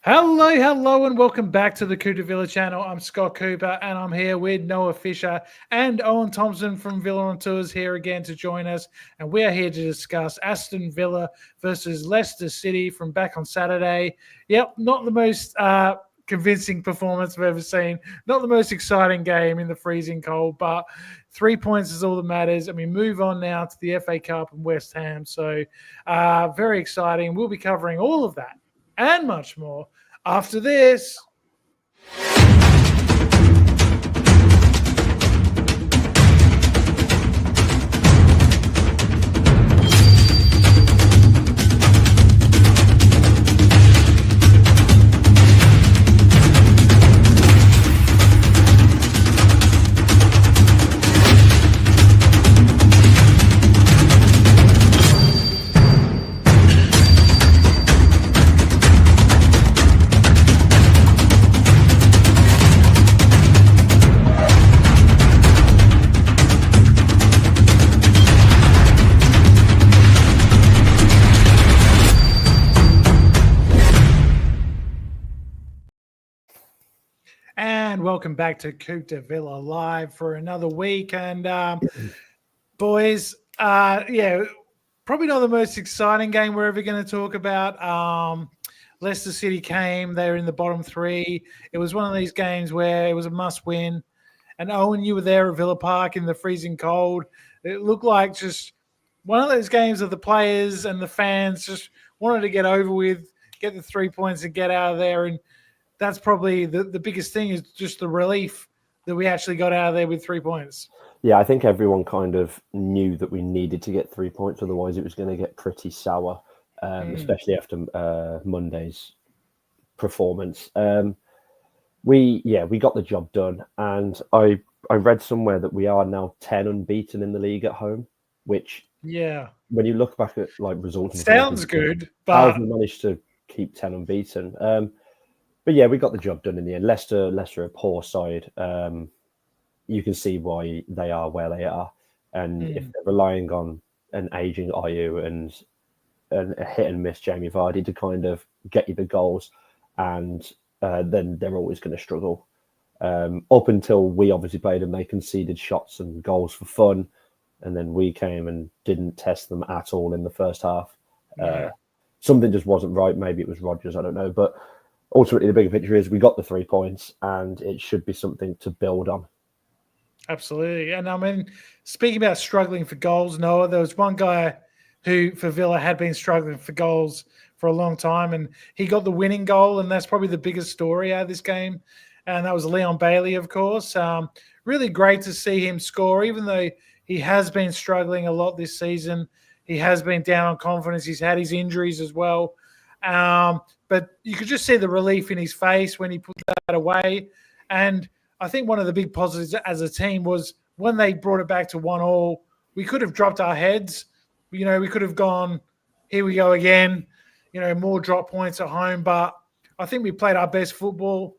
Hello, and welcome back to the Cooper Villa channel. I'm Scott Cooper, and I'm here with Noah Fisher and Owen Thompson from Villa on Tours here again to join us. And we are here to discuss Aston Villa versus Leicester City from back on Saturday. Yep, not the most convincing performance I've ever seen. Not the most exciting game in the freezing cold, but 3 points is all that matters. And we move on now to the FA Cup and West Ham. So very exciting. We'll be covering all of that and much more after this. And welcome back to Coupe de Villa Live for another week. And boys, probably not the most exciting game we're ever going to talk about. Leicester City came, they were in the bottom three. It was one of these games where it was a must win. And Owen, you were there at Villa Park in the freezing cold. It looked like just one of those games that the players and the fans just wanted to get over with, get the 3 points and get out of there. And that's probably the biggest thing, is just the relief that we actually got out of there with 3 points. Yeah, I think everyone kind of knew that we needed to get 3 points, otherwise it was going to get pretty sour, especially after Monday's performance. We got the job done, and I read somewhere that we are now 10 unbeaten in the league at home, which when you look back at like results, sounds good, but how have we managed to keep 10 unbeaten? But yeah, we got the job done in the end. Leicester a poor side. You can see why they are where they are. And if they're relying on an aging Ayew and a hit and miss Jamie Vardy to kind of get you the goals, and then they're always going to struggle. Up until we obviously played them, they conceded shots and goals for fun. And then we came and didn't test them at all in the first half. Something just wasn't right. Maybe it was Rodgers, I don't know. But ultimately, the bigger picture is we got the 3 points, and it should be something to build on. Absolutely. And I mean, speaking about struggling for goals, Noah, there was one guy who, for Villa, had been struggling for goals for a long time, and he got the winning goal, and that's probably the biggest story out of this game. And that was Leon Bailey, of course. Really great to see him score, even though he has been struggling a lot this season. He has been down on confidence. He's had his injuries as well. But you could just see the relief in his face when he put that away. And I think one of the big positives as a team was when they brought it back to 1-1, we could have dropped our heads. We could have gone, here we go again, more drop points at home. But I think we played our best football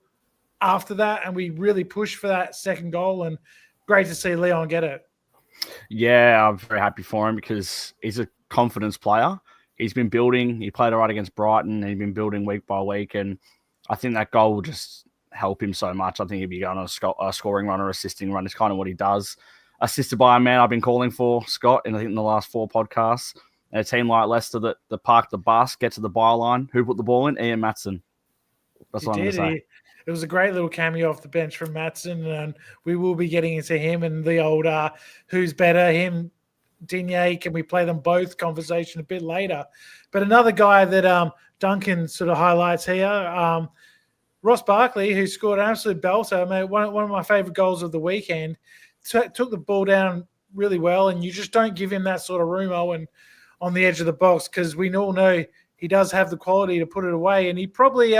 after that, and we really pushed for that second goal. And great to see Leon get it. Yeah, I'm very happy for him because he's a confidence player. He's been building. He played all right against Brighton. He's been building week by week, and I think that goal will just help him so much. I think he'll be going on a scoring run or assisting run. It's kind of what he does. Assisted by a man I've been calling for, Scott, in the last 4 podcasts. And a team like Leicester that park the bus, get to the byline. Who put the ball in? Ian Maatsen. That's what I'm going to say. It was a great little cameo off the bench from Maatsen, and we will be getting into him and the old who's better, him, Digne, can we play them both conversation a bit later. But another guy that Duncan sort of highlights here, Ross Barkley, who scored an absolute belter, mate, one of my favourite goals of the weekend, took the ball down really well, and you just don't give him that sort of room, Owen, on the edge of the box, because we all know he does have the quality to put it away, and he's probably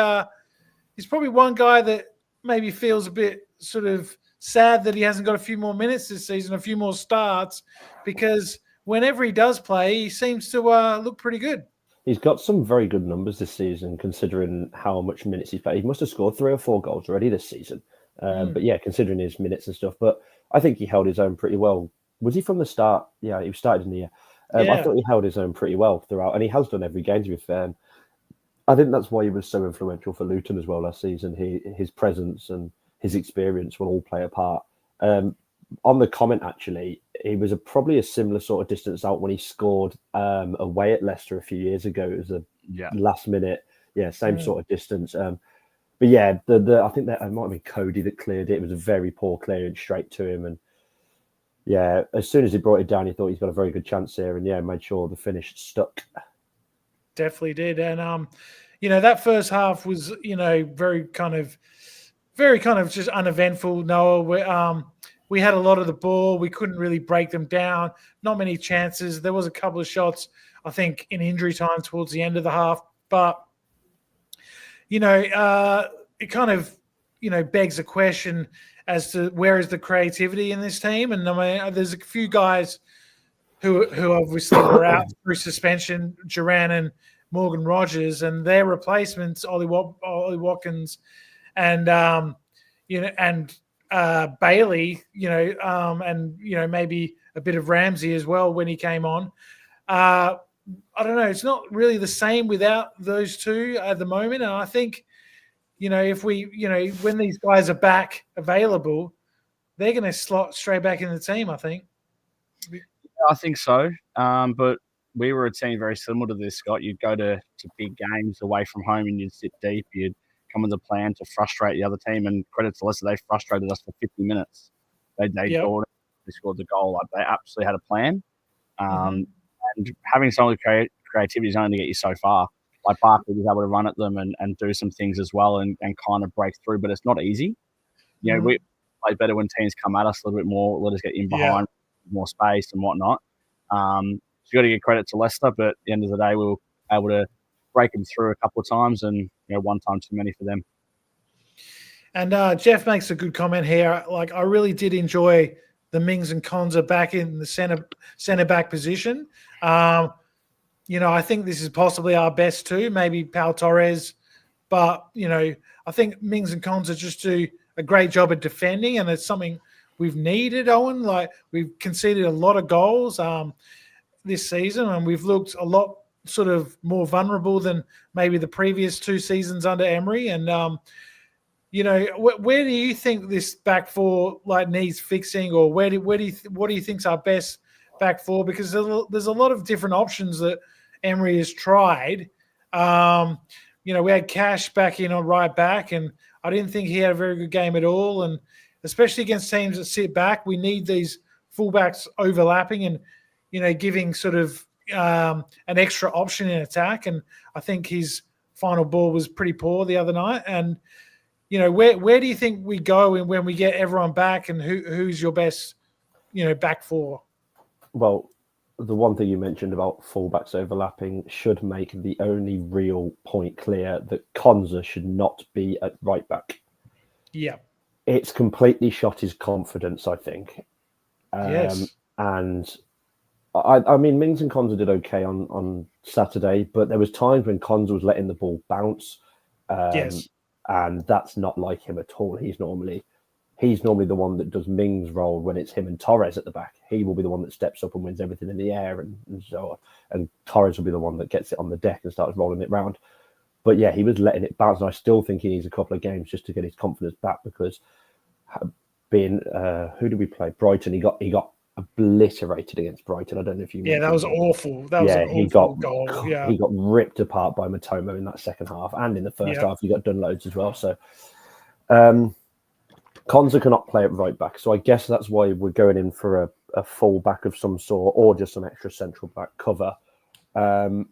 one guy that maybe feels a bit sort of sad that he hasn't got a few more minutes this season, a few more starts, because whenever he does play, he seems to look pretty good. He's got some very good numbers this season, considering how much minutes he's played. He must have scored 3 or 4 goals already this season. But yeah, considering his minutes and stuff. But I think he held his own pretty well. Was he from the start? Yeah, he started in the year. I thought he held his own pretty well throughout, and he has done every game, to be fair. I think that's why he was so influential for Luton as well last season. His presence and his experience will all play a part. On the comment, actually, he was probably a similar sort of distance out when he scored away at Leicester a few years ago. It was a last minute, same sort of distance. But yeah, I think that it might have been Cody that cleared it. It was a very poor clearance straight to him, and yeah, as soon as he brought it down, he thought he's got a very good chance here, and made sure the finish stuck. Definitely did, and that first half was very kind of just uneventful. Noah, we had a lot of the ball. We couldn't really break them down. Not many chances. There was a couple of shots, I think, in injury time towards the end of the half, but it kind of begs a question as to where is the creativity in this team. And I mean, there's a few guys who obviously were out through suspension, Duran and Morgan Rogers, and their replacements, Ollie Watkins and Bailey, and maybe a bit of Ramsey as well when he came on. I don't know. It's not really the same without those two at the moment. And I think, if we, when these guys are back available, they're going to slot straight back in the team, I think. I think so. But we were a team very similar to this, Scott. You'd go to big games away from home and you'd sit deep. You'd come with a plan to frustrate the other team. And credit to Leicester, they frustrated us for 50 minutes. They scored the goal. Like, they absolutely had a plan. And having some of the creativity is only going to get you so far. Like Barkley was able to run at them and do some things as well and kind of break through, but it's not easy. We play better when teams come at us a little bit more, let us get in behind, more space and whatnot. So you got to give credit to Leicester, but at the end of the day, we were able to break them through a couple of times, and one time too many for them. And Jeff makes a good comment here. Like, I really did enjoy the Mings and Konza back in the center back position. I think this is possibly our best two, maybe Pau Torres, but I think Mings and Konza just do a great job at defending, and it's something we've needed, Owen. Like, we've conceded a lot of goals this season, and we've looked a lot sort of more vulnerable than maybe the previous two seasons under Emery. And where do you think this back four needs fixing, or what do you think's our best back four? Because there's a lot of different options that Emery has tried. We had Cash back in on right back, and I didn't think he had a very good game at all. And especially against teams that sit back, we need these fullbacks overlapping and giving sort of an extra option in attack. And I think his final ball was pretty poor the other night. And where do you think we go when we get everyone back, and who's your best back four? Well, the one thing you mentioned about fullbacks overlapping should make the only real point clear that Konza should not be at right back. Yeah. It's completely shot his confidence, I think. Yes. And I mean, Mings and Konza did okay on Saturday, but there was times when Konza was letting the ball bounce. Yes. And that's not like him at all. He's normally the one that does Mings' role when it's him and Torres at the back. He will be the one that steps up and wins everything in the air and so on. And Torres will be the one that gets it on the deck and starts rolling it round. But yeah, he was letting it bounce. And I still think he needs a couple of games just to get his confidence back, because being who did we play? Brighton. He got obliterated against Brighton. I don't know if you. Yeah, that was awful. That was an awful goal. Yeah, he got ripped apart by Matoma in that second half, and in the first half he got done loads as well. So, Konza cannot play at right back, so I guess that's why we're going in for a full back of some sort, or just some extra central back cover. Yeah,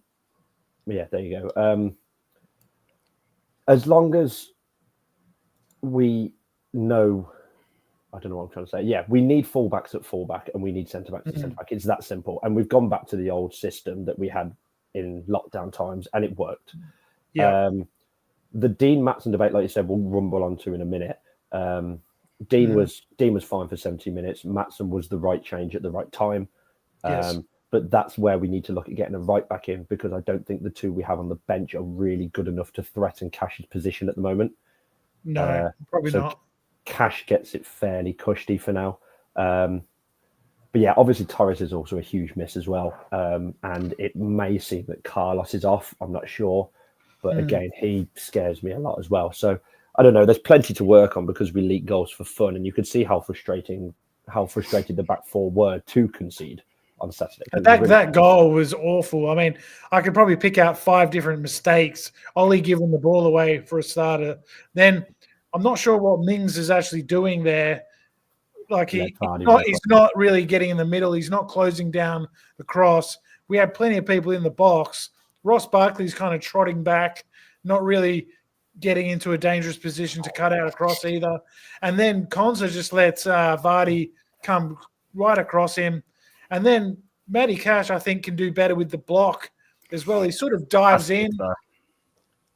there you go. As long as we know, I don't know what I'm trying to say. Yeah, we need fullbacks at fullback, and we need centre backs at centre back. It's that simple. And we've gone back to the old system that we had in lockdown times, and it worked. Yeah. The Dean Maatsen debate, like you said, we'll rumble onto in a minute. Dean was fine for 70 minutes. Maatsen was the right change at the right time. Yes. But that's where we need to look at getting a right back in, because I don't think the two we have on the bench are really good enough to threaten Cash's position at the moment. No, probably not. Cash gets it fairly cushy for now. But yeah, obviously Torres is also a huge miss as well. And it may seem that Carlos is off. I'm not sure. But again, he scares me a lot as well. So I don't know. There's plenty to work on because we leak goals for fun, and you could see how frustrated the back four were to concede on Saturday. That goal was awful. I mean, I could probably pick out 5 different mistakes. Ollie giving the ball away for a starter. Then I'm not sure what Mings is actually doing there. Like he's not really getting in the middle. He's not closing down the cross. We had plenty of people in the box. Ross Barkley's kind of trotting back, not really getting into a dangerous position to cut out a cross either. And then Konsa just lets Vardy come right across him. And then Matty Cash, I think, can do better with the block as well. He sort of dives in. But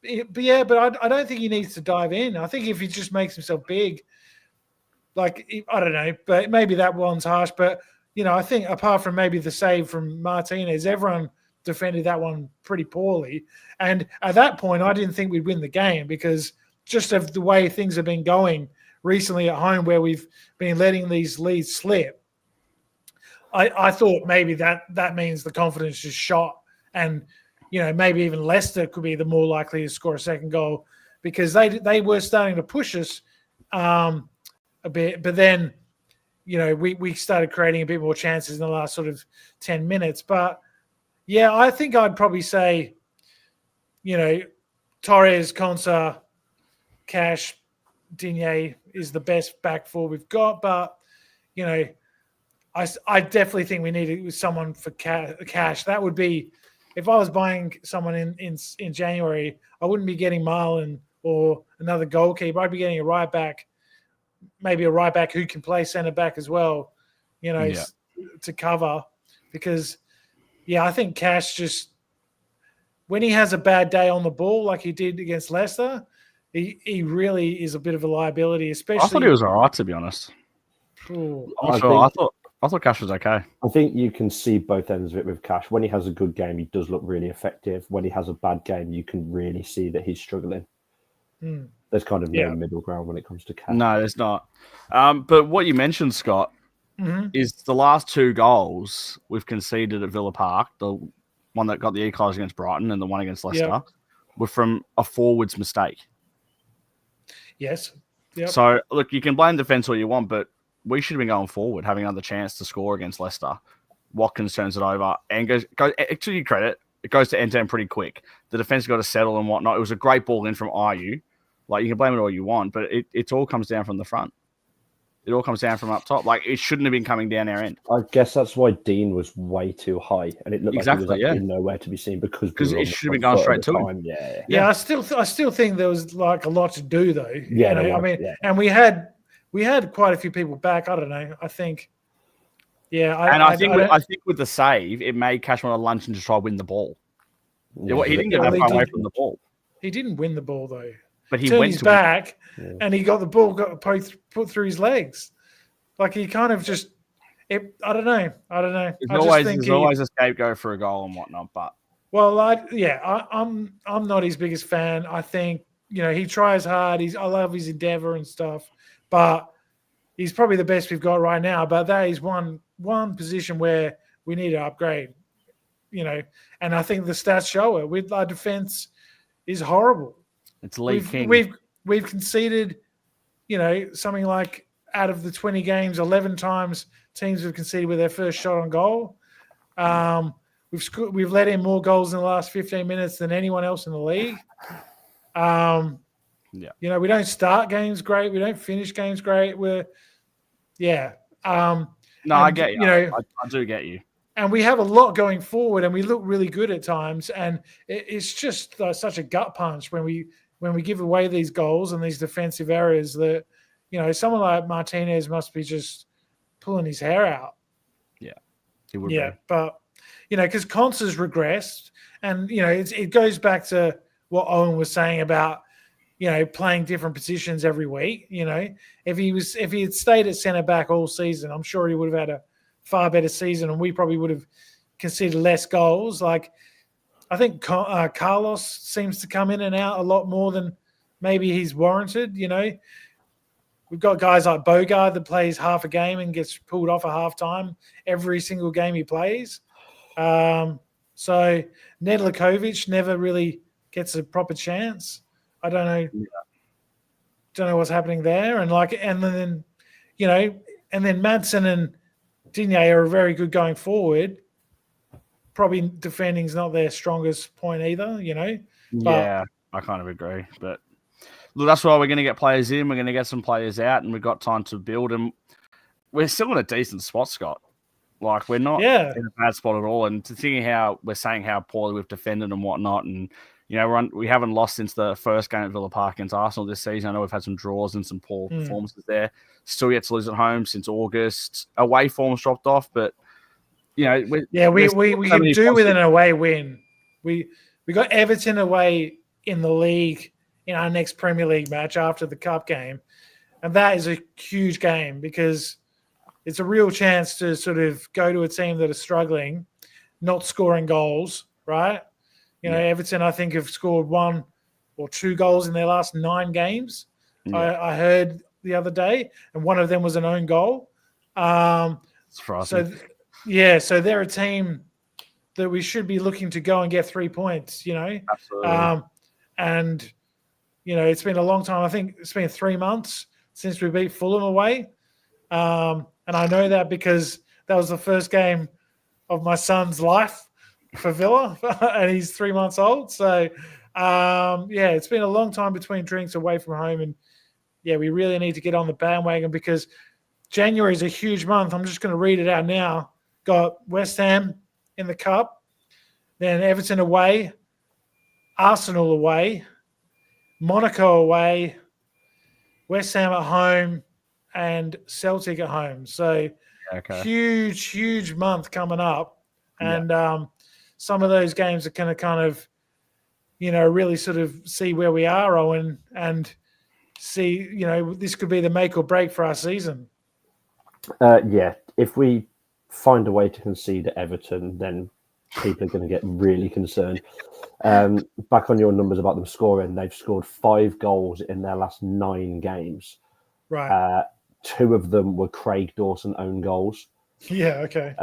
I don't think he needs to dive in. I think if he just makes himself big, like, I don't know, but maybe that one's harsh. But, I think apart from maybe the save from Martinez, everyone defended that one pretty poorly. And at that point, I didn't think we'd win the game because just of the way things have been going recently at home where we've been letting these leads slip. I thought maybe that means the confidence just shot and, maybe even Leicester could be the more likely to score a second goal because they were starting to push us a bit. But then, we started creating a bit more chances in the last sort of 10 minutes. But, yeah, I think I'd probably say, Torres, Konsa, Cash, Digne is the best back four we've got. But, I definitely think we need someone for Cash. That would be, if I was buying someone in January, I wouldn't be getting Marlon or another goalkeeper. I'd be getting a right back, maybe a right back who can play centre back as well, to cover. Because, I think Cash just, when he has a bad day on the ball like he did against Leicester, he really is a bit of a liability, especially. I thought he was all right, to be honest. I thought Cash was okay. I think you can see both ends of it with Cash. When he has a good game, he does look really effective. When he has a bad game, you can really see that he's struggling. There's kind of no middle ground when it comes to Cash. No, there's not. But what you mentioned, Scott, is the last 2 goals we've conceded at Villa Park, the one that got the equaliser against Brighton and the one against Leicester, were from a forward's mistake. Yes. Yep. So, look, you can blame defence all you want, but we should have been going forward, having another chance to score against Leicester. Watkins turns it over and goes to your credit, it goes to end-to-end pretty quick. The defence got to settle and whatnot. It was a great ball in from Ayew. Like, you can blame it all you want, but it all comes down from the front. It all comes down from up top. Like, it shouldn't have been coming down our end. I guess that's why Dean was way too high, and it looked like he was actually nowhere to be seen because it should have been going straight to him. Yeah. I still think there was like a lot to do though. And we had quite a few people back. I don't know. I think. Yeah, I think with the save, it made Cash want to lunge and just try to win the ball. Yeah, he didn't get that far away from the ball. He didn't win the ball though. But he turned went his back, and he got the ball put through his legs. Like he kind of just, I don't know. There's always a scapegoat for a goal and whatnot. But I'm not his biggest fan. I think he tries hard. I love his endeavor and stuff, but he's probably the best we've got right now. But that is one position where we need to upgrade. And I think the stats show it. With our defense is horrible. It's league king. We've conceded, something like out of the 20 games, 11 times teams have conceded with their first shot on goal. We've let in more goals in the last 15 minutes than anyone else in the league. We don't start games great. We don't finish games great. I get you. I do get you. And we have a lot going forward, and we look really good at times. And it's just such a gut punch when we give away these goals and these defensive errors that, someone like Martinez must be just pulling his hair out. Yeah, he would be. But, because Konsa's regressed. And, it goes back to what Owen was saying about, playing different positions every week. If he had stayed at centre back all season, I'm sure he would have had a far better season, and we probably would have conceded less goals. Like, I think Carlos seems to come in and out a lot more than maybe he's warranted. We've got guys like Bogard that plays half a game and gets pulled off at halftime every single game he plays. So Nedlikovich never really gets a proper chance. I don't know. Yeah. Don't know what's happening there, and then Madsen and Digne are very good going forward. Probably defending's not their strongest point either, Yeah, I kind of agree. But look, that's why we're going to get players in. We're going to get some players out, and we've got time to build them. We're still in a decent spot, Scott. Like, we're not in a bad spot at all. And to think how we're saying how poorly we've defended and whatnot, and we haven't lost since the first game at Villa Park against Arsenal this season. I know we've had some draws and some poor performances there. Still yet to lose at home since August. Away form's dropped off, but we can do with an away win. We got Everton away in the league in our next Premier League match after the Cup game, and that is a huge game because it's a real chance to sort of go to a team that is struggling, not scoring goals, right? Everton, I think, have scored 1 or 2 goals in their last 9 games. Yeah. I heard the other day, and one of them was an own goal. It's frightening. So they're a team that we should be looking to go and get 3 points, Absolutely. And, it's been a long time. I think it's been 3 months since we beat Fulham away. And I know that because that was the first game of my son's life for Villa, and he's 3 months old. So, it's been a long time between drinks away from home. And, we really need to get on the bandwagon because January is a huge month. I'm just going to read it out now. Got West Ham in the Cup, then Everton away, Arsenal away, Monaco away, West Ham at home, and Celtic at home. So huge month coming up. And some of those games are going to kind of, really sort of see where we are, Owen, and see, this could be the make or break for our season. If we find a way to concede at Everton, then people are going to get really concerned. Back on your numbers about them scoring, they've scored 5 goals in their last 9 games. Right. 2 of them were Craig Dawson own goals. Yeah, okay.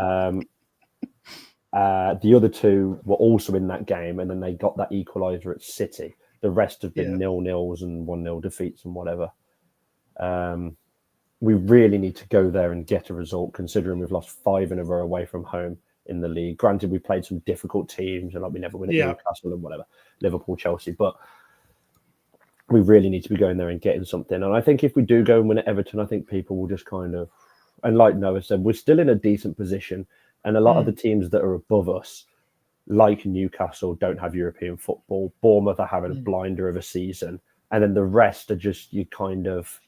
The other 2 were also in that game, and then they got that equaliser at City. The rest have been 0-0s and 1-0 defeats and whatever. We really need to go there and get a result, considering we've lost 5 in a row away from home in the league. Granted, we played some difficult teams, and we never win at Newcastle and whatever, Liverpool, Chelsea, but we really need to be going there and getting something. And I think if we do go and win at Everton, I think people will just kind of, and like Noah said, we're still in a decent position, and a lot of the teams that are above us, like Newcastle, don't have European football. Bournemouth are having a blinder of a season, and then the rest are just your kind of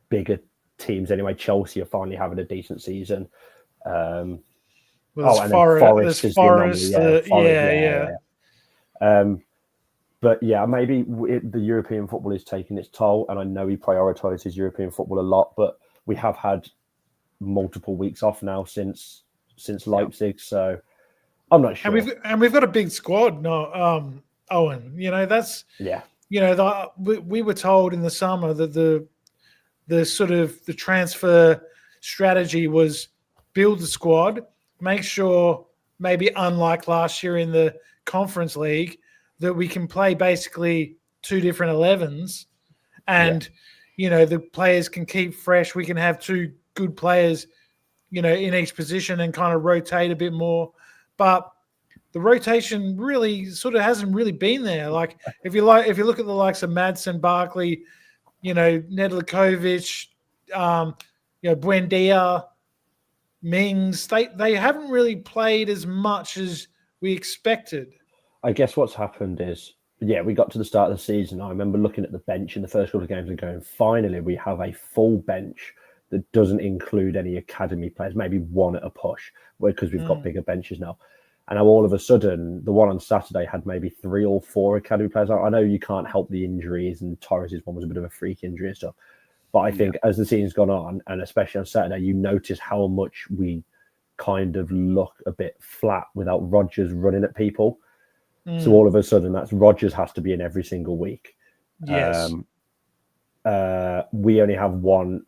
bigger teams anyway. Chelsea are finally having a decent season. Forest is the anomaly. But maybe the European football is taking its toll, and I know he prioritises European football a lot, but we have had multiple weeks off now since Leipzig, so I'm not sure. And we've got a big squad, no, Owen. That's we were told in the summer that the sort of the transfer strategy was build the squad, make sure, maybe unlike last year in the Conference League, that we can play basically 2 different 11s, and the players can keep fresh. We can have 2 good players, in each position and kind of rotate a bit more. But the rotation really sort of hasn't really been there. Like if you look at the likes of Madsen, Barkley, Nedeljkovic, Buendia, Mings, they haven't really played as much as we expected. I guess what's happened is, we got to the start of the season. I remember looking at the bench in the first couple of games and going, finally, we have a full bench that doesn't include any academy players, maybe 1 at a push, because we've got bigger benches now. And now all of a sudden, the one on Saturday had maybe 3 or 4 academy players. I know you can't help the injuries, and Torres' one was a bit of a freak injury and stuff. But I think as the season's gone on, and especially on Saturday, you notice how much we kind of look a bit flat without Rodgers running at people. So all of a sudden, that's Rodgers has to be in every single week. Yes. We only have 1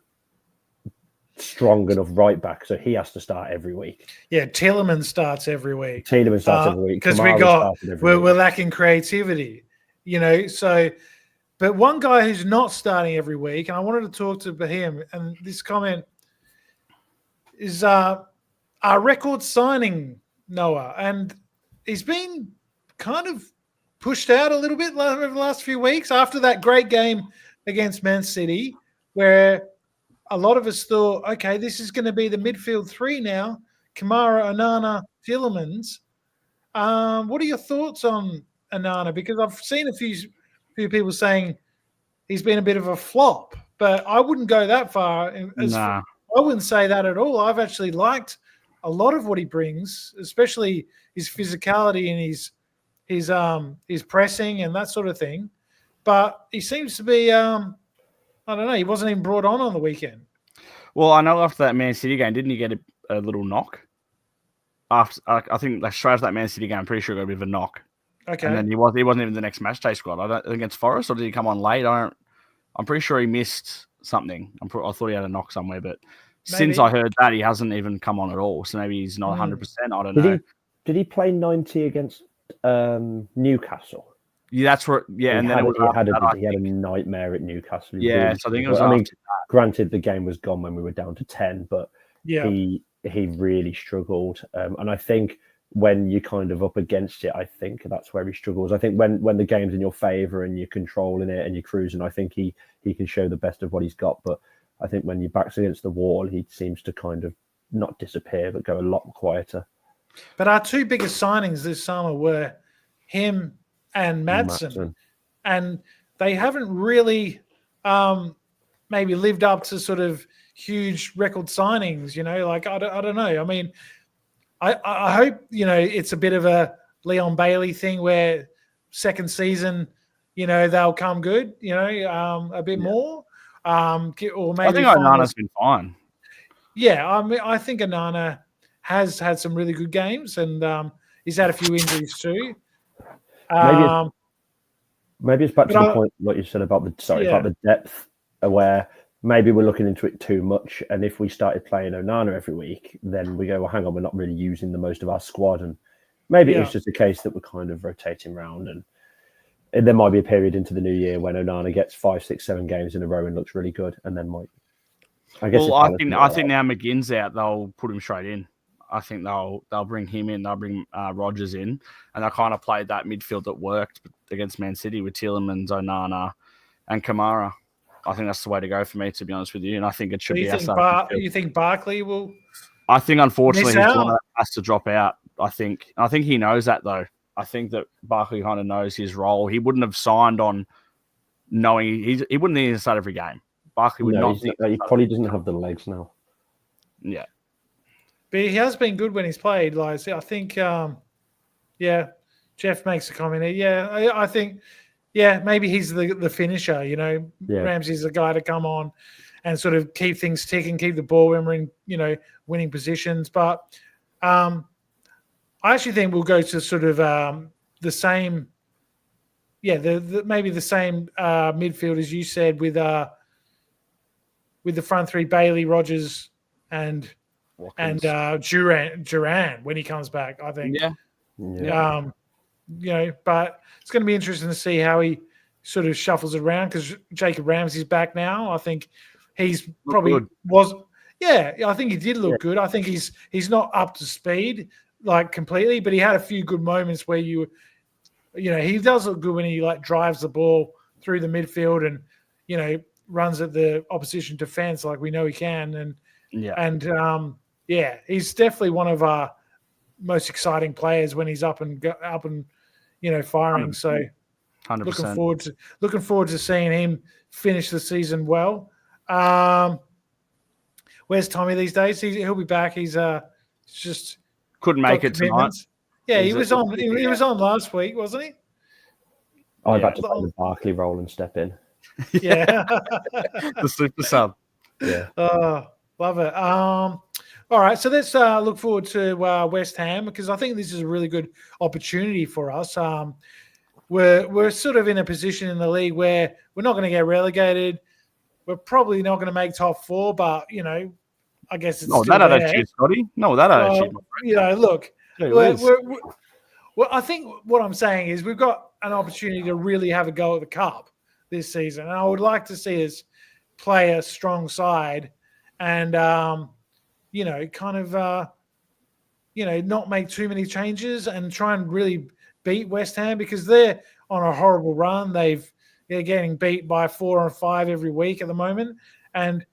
strong enough right back, so he has to start every week. Yeah, Tielemans starts every week. Because we're lacking creativity. So, but one guy who's not starting every week, and I wanted to talk to him, and this comment is our record signing, Noah, and he's been kind of pushed out a little bit over the last few weeks after that great game against Man City, where a lot of us thought, okay, this is going to be the midfield three now, Kamara, Onana, Tielemans. What are your thoughts on Onana? Because I've seen a few people saying he's been a bit of a flop, but I wouldn't go that far. Nah. I wouldn't say that at all. I've actually liked a lot of what he brings, especially his physicality and his pressing and that sort of thing. But he seems to be, I don't know, he wasn't even brought on the weekend. Well, I know after that Man City game, didn't he get a little knock? After I think straight after that Man City game, I'm pretty sure he got a bit of a knock. Okay. And then he wasn't even the next match day squad. I don't against Forest, or did he come on late? I'm pretty sure he missed something. I thought he had a knock somewhere, but since I heard that, he hasn't even come on at all. So maybe he's not 100%. I don't know. Did he play 90 against Newcastle? Yeah, that's where. Yeah, he had a nightmare at Newcastle. Yeah, so I think it was. Granted, the game was gone when we were down to 10, but he really struggled. And I think when you're kind of up against it, I think that's where he struggles. I think when the game's in your favour and you're controlling it and you're cruising, I think he can show the best of what he's got. But I think when your back's against the wall, he seems to kind of not disappear, but go a lot quieter. But our two biggest signings this summer were him and Maddison. And they haven't really maybe lived up to sort of huge record signings, like I don't know. I mean, I hope, it's a bit of a Leon Bailey thing where second season, they'll come good, a bit more. Or maybe I think Onana's been fine. Yeah, I mean, I think Onana has had some really good games, and he's had a few injuries too. Maybe it's back to the point what you said about the depth, where maybe we're looking into it too much. And if we started playing Onana every week, then we go, well, hang on, we're not really using the most of our squad. And maybe it's just a case that we're kind of rotating around. And there might be a period into the new year when Onana gets 5, 6, 7 games in a row and looks really good. And then I think now McGinn's out, they'll put him straight in. I think they'll bring him in. They'll bring Rodgers in, and they'll kind of play that midfield that worked against Man City with Tielemans, Onana, and Kamara. I think that's the way to go for me, to be honest with you. And I think it should be. You think Barkley will? I think unfortunately he's one that has to drop out. I think he knows that though. I think that Barkley kind of knows his role. He wouldn't have signed on knowing he wouldn't need to start every game. Barkley would not. He probably doesn't have the legs now. Yeah. But he has been good when he's played. Like I think, Jeff makes a comment here. Yeah, I think, maybe he's the finisher. Ramsey's the guy to come on and sort of keep things ticking, keep the ball when we're in, winning positions. But I actually think we'll go to sort of the same, maybe the same midfield as you said with the front three: Bailey, Rodgers, and Duran when he comes back, I think. But it's going to be interesting to see how he sort of shuffles it around because Jacob Ramsey's back now. I think he's probably was. Yeah, I think he did look good. I think he's not up to speed like completely, but he had a few good moments where he does look good when he like drives the ball through the midfield and runs at the opposition defense like we know he can. He's definitely one of our most exciting players when he's up and firing. 100%. So 100%. Looking forward to seeing him finish the season well. Where's Tommy these days? He'll be back. He's just couldn't make it tonight. Yeah, he was on. He was on last week, wasn't he? I've had to play the Barkley role and step in. Yeah, the super sub. Yeah. Love it. All right, so let's look forward to West Ham because I think this is a really good opportunity for us. We're sort of in a position in the league where we're not going to get relegated. We're probably not going to make top 4, but I guess it's that attitude, Scotty. No, that attitude. Look, I think what I'm saying is we've got an opportunity to really have a go at the cup this season. And I would like to see us play a strong side and, not make too many changes and try and really beat West Ham because they're on a horrible run. They're getting beat by 4 or 5 every week at the moment. And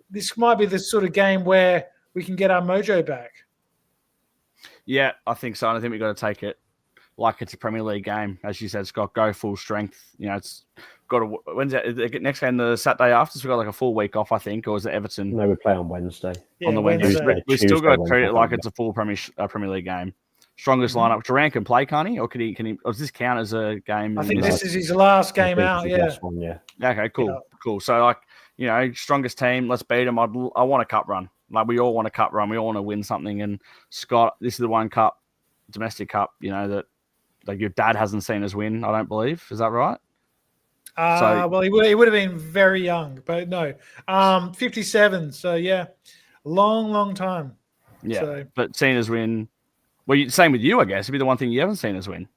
this might be the sort of game where we can get our mojo back. Yeah, I think so. And I think we've got to take it like it's a Premier League game. As you said, Scott, go full strength. It's got to, when's that? The next game the Saturday after, so we've got like a full week off, I think, or is it Everton? No, we play on Wednesday. Yeah, on the Wednesday. We still got to treat it like Wednesday. it's a full Premier League game. Strongest lineup. Duran can play, can't he? Or can he? Or does this count as a game? I think this is his last game out. Yeah. Last one, yeah. Okay, cool, cool. So strongest team. Let's beat them. I want a cup run. Like we all want a cup run. We all want to win something. And Scott, this is the one cup, domestic cup. That like your dad hasn't seen us win. I don't believe. Is that right? Well, he would have been very young, but no, 57. So yeah, long time. Yeah, but seen us win. Well, same with you, I guess. It'd be the one thing you haven't seen us win.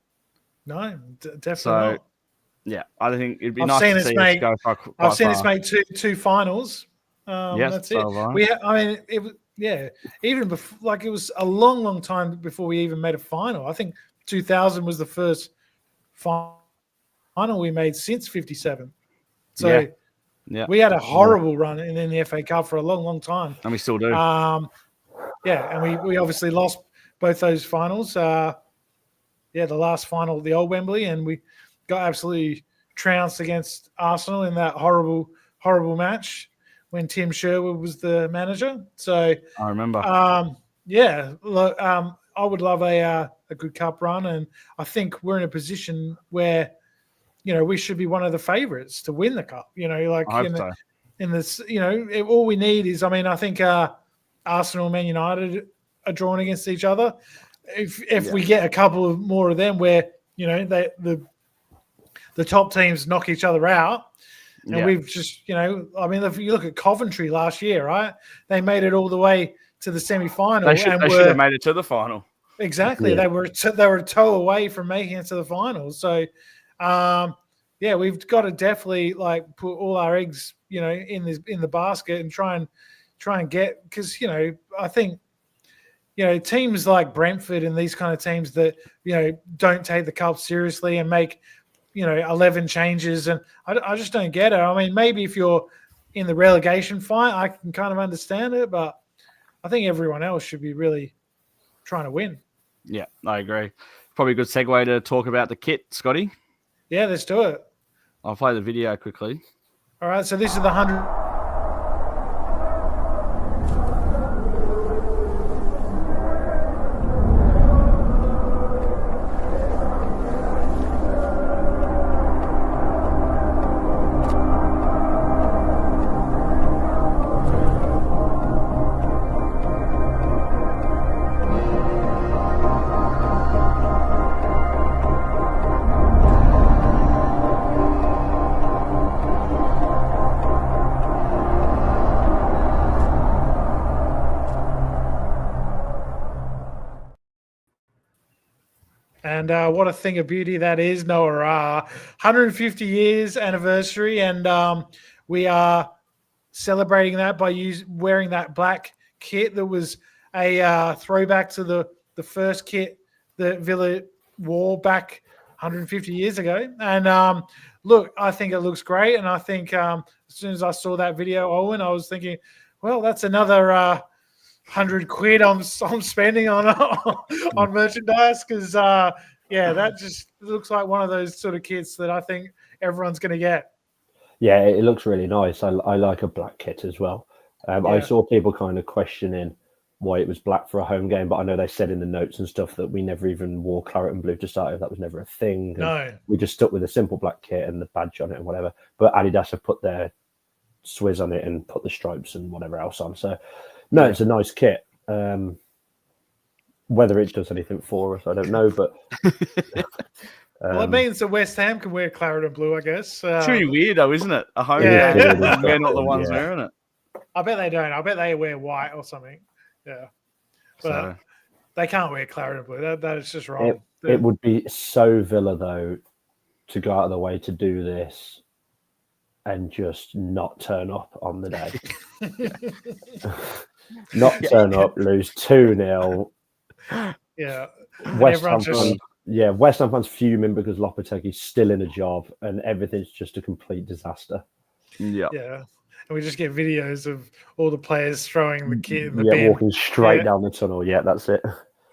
No, definitely not. Yeah, I think it'd be nice to see us go far. I've seen us make two finals. Yes, that's it. Right. Even before, like it was a long time before we even made a final. I think 2000 was the first final we made since 57. So yeah. We had a horrible run in the FA Cup for a long time. And we still do. And we obviously lost both those finals. The last final at the old Wembley, and we got absolutely trounced against Arsenal in that horrible match when Tim Sherwood was the manager. So I remember. I would love a good cup run, and I think we're in a position where we should be one of the favourites to win the cup. In this, all we need is, I think Arsenal and Man United are drawn against each other. If we get a couple of more of them where the top teams knock each other out, and we've just if you look at Coventry last year, right, they made it all the way to the semi-final. They should have made it to the final. Exactly, they were a toe away from making it to the final. So we've got to definitely put all our eggs in the basket and try and get, because I think teams like Brentford and these kind of teams that don't take the cup seriously and make 11 changes, and I just don't get it. Maybe if you're in the relegation fight, I can kind of understand it, but I think everyone else should be really trying to win. Yeah, I agree. Probably a good segue to talk about the kit, Scotty. Yeah, let's do it. I'll play the video quickly. All right, so this is the 100. And what a thing of beauty that is, Noah. 150 years anniversary, and we are celebrating that by wearing that black kit that was a throwback to the first kit that Villa wore back 150 years ago. And look, I think it looks great, and I think as soon as I saw that video, Owen, I was thinking, well, that's another 100 quid I'm spending on merchandise, because that just looks like one of those sort of kits that I think everyone's going to get. Yeah, it looks really nice. I like a black kit as well. I saw people kind of questioning why it was black for a home game, but I know they said in the notes and stuff that we never even wore claret and blue to start with. That was never a thing. No, we just stuck with a simple black kit and the badge on it and whatever. But Adidas have put their Swizz on it and put the stripes and whatever else on. So no, it's a nice kit. Whether it does anything for us, I don't know. But well, it means that West Ham can wear claret and blue, I guess. It's really weird, though, isn't it? A home Yeah. game, we're not the ones wearing it. I bet they don't. I bet they wear white or something. Yeah, but they can't wear claret and blue. That is just wrong. It would be so Villa though to go out of the way to do this and just not turn up on the day. Not turn up, lose 2-0. Yeah. West Ham fans fuming because Lopetegui's still in a job and everything's just a complete disaster. Yeah. And we just get videos of all the players throwing the kid in the bin. Walking straight down the tunnel. Yeah, that's it.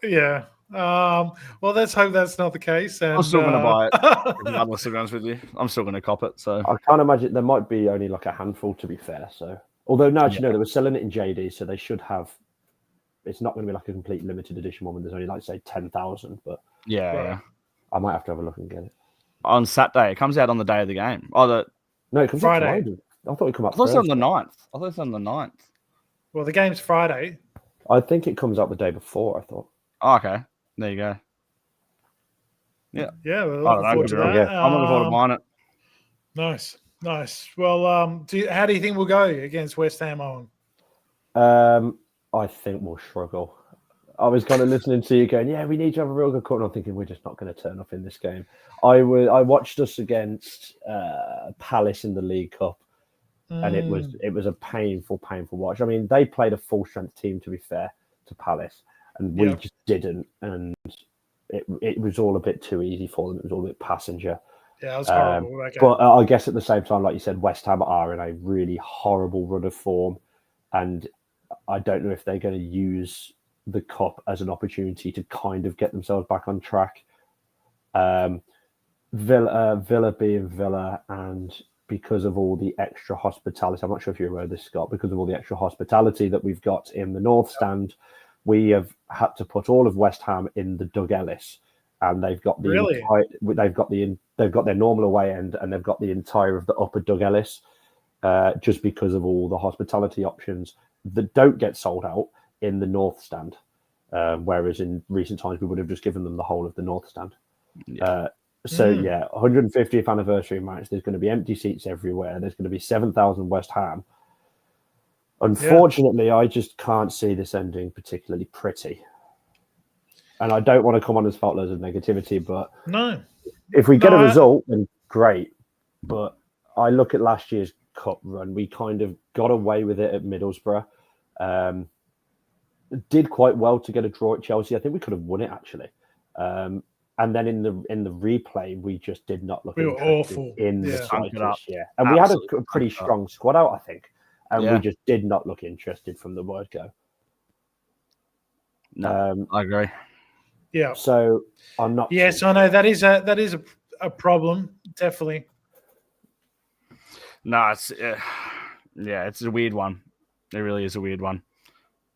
Yeah. Well, let's hope that's not the case. And, I'm still going to buy it. Regardless, to be honest with you, I'm still going to cop it. So I can't imagine there might be only like a handful, to be fair. So, although now they were selling it in JD, so they should have. It's not going to be like a complete limited edition one when there's only like say 10,000. But yeah, I might have to have a look and get it on Saturday. It comes out on the day of the game. No, it comes Friday. out Friday. I thought it come out. I thought it's on the 9th. I thought it's on the 9th. Well, the game's Friday. I think it comes out the day before. I thought. Oh, okay, there you go. Yeah, we're looking forward to that. I'm looking forward to buying it. Nice. Well, how do you think we'll go against West Ham, Owen? I think we'll struggle. I was kind of listening to you going, yeah, we need to have a real good cut. And I'm thinking we're just not going to turn up in this game. I watched us against Palace in the League Cup, and it was a painful watch. I mean, they played a full strength team, to be fair, to Palace, and we just didn't. And it was all a bit too easy for them. It was all a bit passenger. Yeah, it was horrible. But I guess at the same time, like you said, West Ham are in a really horrible run of form, and I don't know if they're going to use the cup as an opportunity to kind of get themselves back on track. Villa being Villa, and because of all the extra hospitality, I'm not sure if you're aware of this, Scott, because of all the extra hospitality that we've got in the North Stand, we have had to put all of West Ham in the Doug Ellis, and they've got they've got their normal away end, and they've got the entire of the upper Doug Ellis, just because of all the hospitality options that don't get sold out in the North Stand, whereas in recent times we would have just given them the whole of the North Stand. 150th anniversary match. There's going to be empty seats everywhere. There's going to be 7,000 West Ham. Unfortunately, I just can't see this ending particularly pretty. And I don't want to come on as faultless of negativity, but if we get a result, then great. But I look at last year's cup run. We kind of got away with it at Middlesbrough. Did quite well to get a draw at Chelsea. I think we could have won it actually. And then in the replay, we just did not look. We were awful in the slightest. Yeah, and we had a pretty strong squad out, I think, and we just did not look interested from the word go. No, I agree. Yeah. So I'm not. Yes, I know that is a problem. Definitely. No, it's it's a weird one. It really is a weird one.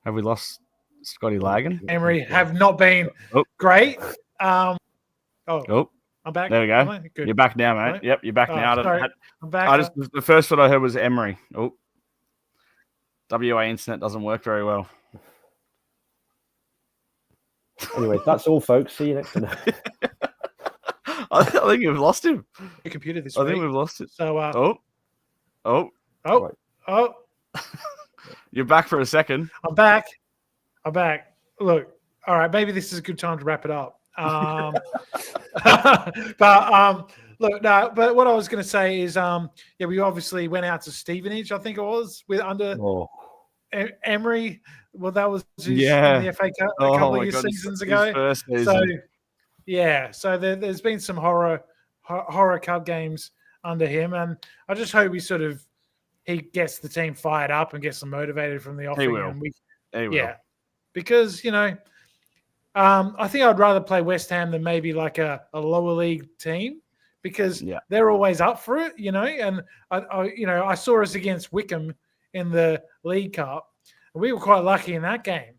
Have we lost Scotty Lagan? Emery have not been great. I'm back. There we go. Good. You're back now, mate. Yep, you're back now. Sorry. I'm back. The first one I heard was Emery. WA internet doesn't work very well. Anyway, that's all, folks. See you next time. I think we've lost him. The computer this week. I think we've lost it. So, Oh. You're back for a second. I'm back. Look, all right, maybe this is a good time to wrap it up. But what I was going to say is, we obviously went out to Stevenage, I think it was, with under Emery. Well, that was in the FA Cup a couple of seasons ago. First season. So there's been some horror cup games under him, and I just hope he gets the team fired up and gets them motivated from the off. He will. Yeah, because I think I'd rather play West Ham than maybe like a lower league team, because they're always up for it, And I saw us against Wickham in the League Cup, and we were quite lucky in that game.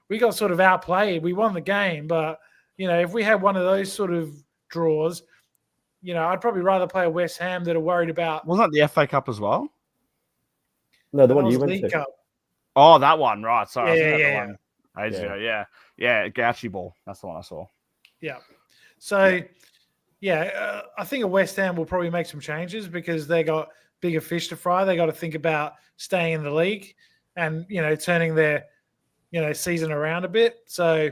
We got sort of outplayed. We won the game, but if we had one of those sort of draws, I'd probably rather play a West Ham that are worried about. Wasn't that the FA Cup as well? No, the one you went League to. Cup. Oh, that one, right? Sorry, Yeah. Gauchi ball. That's the one I saw. Yeah. So, I think a West Ham will probably make some changes because they got bigger fish to fry. They got to think about staying in the league and turning their season around a bit. So,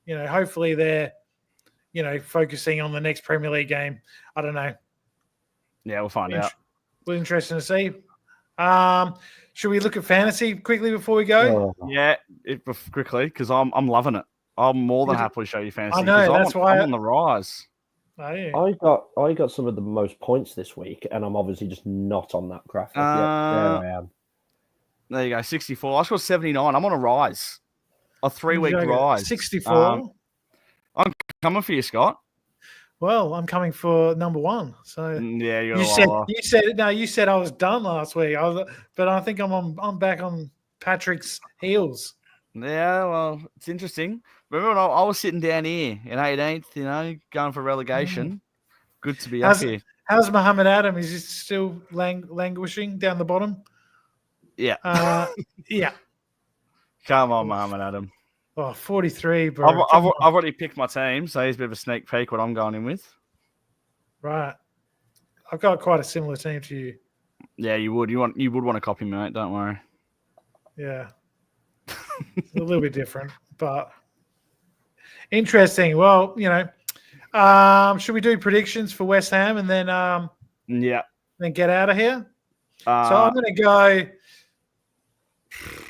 hopefully they're focusing on the next Premier League game. I don't know. Yeah, we'll find out. Well, interesting to see. Should we look at fantasy quickly before we go? Oh, Yeah, quickly, because I'm loving it. I'm more than happy to show you fantasy. I know, that's why I'm on the rise. Oh, yeah. I got some of the most points this week, and I'm obviously just not on that graphic yet. There I am. There you go, 64. I scored 79. I'm on a rise. A 3-week rise. 64. I'm coming for you, Scott. Well, I'm coming for number one. So yeah, you said I was done last week. But I think I'm back on Patrick's heels. Yeah, well, it's interesting. Remember when I was sitting down here in 18th, going for relegation. Good to be up here. How's Muhammad Adam? Is he still languishing down the bottom? Yeah. Yeah. Come on, Muhammad Adam. Oh, 43, bro. I've already picked my team, so here's a bit of a sneak peek what I'm going in with. Right. I've got quite a similar team to you. Yeah, you would. You would want to copy me, mate. Don't worry. Yeah. It's a little bit different, but interesting. Well, should we do predictions for West Ham and then then get out of here? So I'm going to go.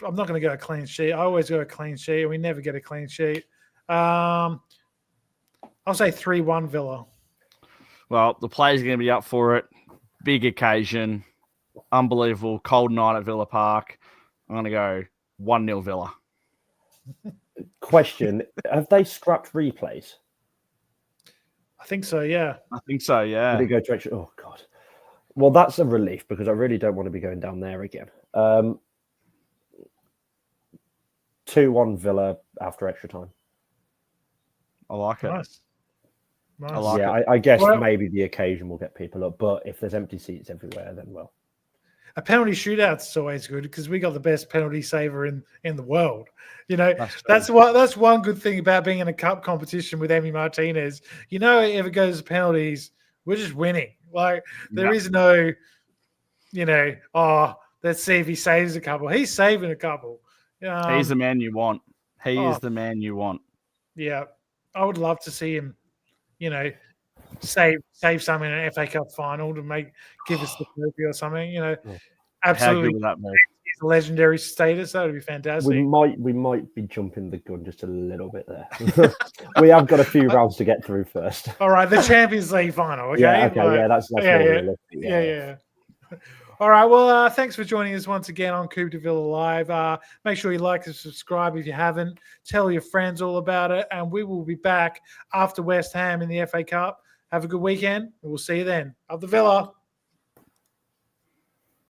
I'm not going to go a clean sheet. I always go a clean sheet, and we never get a clean sheet. I'll say 3-1 Villa. Well, the players are going to be up for it. Big occasion. Unbelievable. Cold night at Villa Park. I'm going to go 1-0 Villa. Question: have they scrapped replays? I think so, yeah. I think so, yeah. Did it go to extra? Oh, God. Well, that's a relief because I really don't want to be going down there again. 2-1 Villa after extra time. I like it. Nice. I like it. I guess maybe the occasion will get people up, but if there's empty seats everywhere, then well. A penalty shootout's always good because we got the best penalty saver in the world. That's one good thing about being in a cup competition with Emi Martinez. If it goes to penalties, we're just winning. Like there is no, let's see if he saves a couple. He's saving a couple. He's the man you want. He is the man you want. Yeah, I would love to see him, save some in an FA Cup final to give us the trophy or something. Absolutely. How good would that be? His legendary status. That would be fantastic. We might be jumping the gun just a little bit there. We have got a few rounds to get through first. All right, the Champions League final. Okay. Yeah. Okay. That's more realistic. Yeah. All right. Well, thanks for joining us once again on Coupe de Villa Live. Make sure you like and subscribe if you haven't. Tell your friends all about it. And we will be back after West Ham in the FA Cup. Have a good weekend, and we'll see you then. Up the Villa.